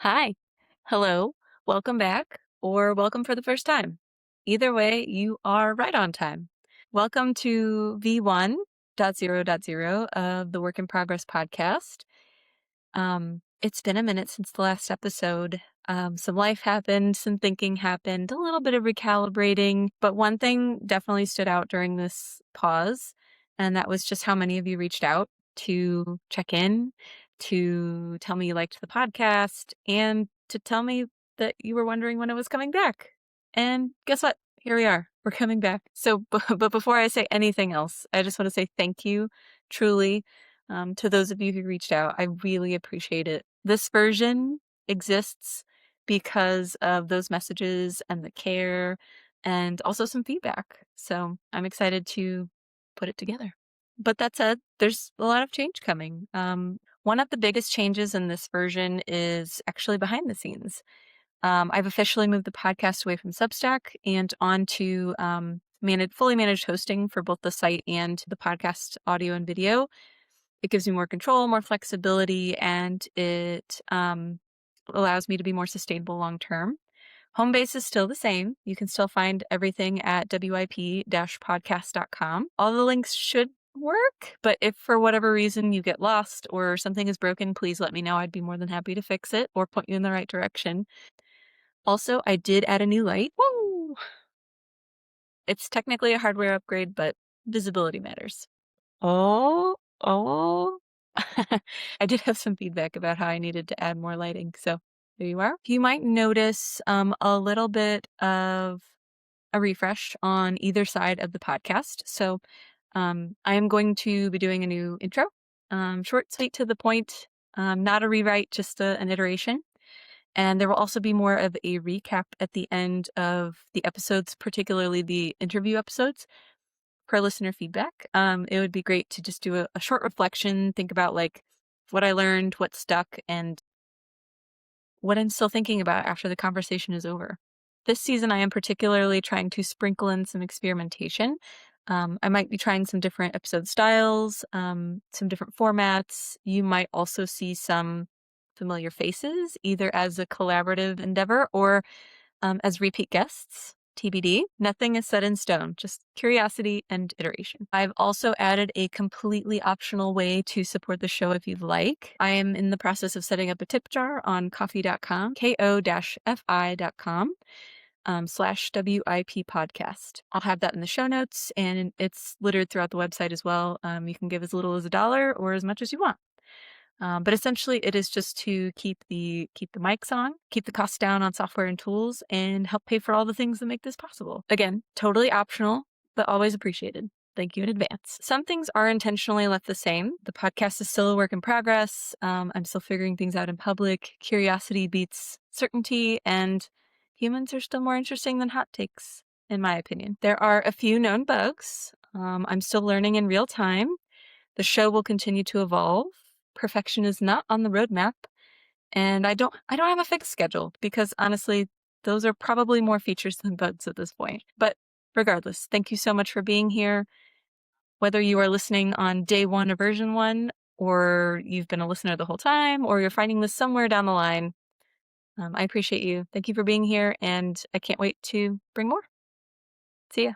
Hi, hello, welcome back, or welcome for the first time. Either way, you are right on time. Welcome to v1.0.0 of the Work in Progress podcast. It's been a minute since the last episode. Some life happened, some thinking happened, a little bit of recalibrating, but one thing definitely stood out during this pause, and that was just how many of you reached out to check in, to tell me you liked the podcast, and to tell me that you were wondering when it was coming back. And guess what? Here we are. We're coming back. So, but before I say anything else, I just want to say thank you, truly, to those of you who reached out. I really appreciate it. This version exists because of those messages and the care and also some feedback. So I'm excited to put it together. But that said, there's a lot of change coming. One of the biggest changes in this version is actually behind the scenes. I've officially moved the podcast away from Substack and onto fully managed hosting for both the site and the podcast audio and video. It gives me more control, more flexibility, and it allows me to be more sustainable long term. Home base is still the same. You can still find everything at wip-podcast.com. All the links should work, but if for whatever reason you get lost or something is broken, please let me know. I'd be more than happy to fix it or point you in the right direction. Also, I did add a new light. Woo! It's technically a hardware upgrade, but visibility matters. Oh. I did have some feedback about how I needed to add more lighting, so there you are. You might notice a little bit of a refresh on either side of the podcast. So I am going to be doing a new intro, short, sweet, to the point, not a rewrite, just an iteration. And there will also be more of a recap at the end of the episodes, particularly the interview episodes, per listener feedback. It would be great to just do a short reflection, think about like what I learned, what stuck, and what I'm still thinking about after the conversation is over. This season, I am particularly trying to sprinkle in some experimentation. I might be trying some different episode styles, some different formats. You might also see some familiar faces, either as a collaborative endeavor or as repeat guests. TBD. Nothing is set in stone, just curiosity and iteration. I've also added a completely optional way to support the show if you'd like. I am in the process of setting up a tip jar on ko-fi.com, ko-fi.com. /WIP podcast. I'll have that in the show notes and it's littered throughout the website as well. You can give as little as $1 or as much as you want. But essentially it is just to keep the mics on, keep the costs down on software and tools, and help pay for all the things that make this possible. Again, totally optional, but always appreciated. Thank you in advance. Some things are intentionally left the same. The podcast is still a work in progress. I'm still figuring things out in public. Curiosity beats certainty, and humans are still more interesting than hot takes, in my opinion. There are a few known bugs. I'm still learning in real time. The show will continue to evolve. Perfection is not on the roadmap, and I don't have a fixed schedule because honestly, those are probably more features than bugs at this point. But regardless, thank you so much for being here. Whether you are listening on day one of version 1, or you've been a listener the whole time, or you're finding this somewhere down the line, I appreciate you. Thank you for being here, and I can't wait to bring more. See ya.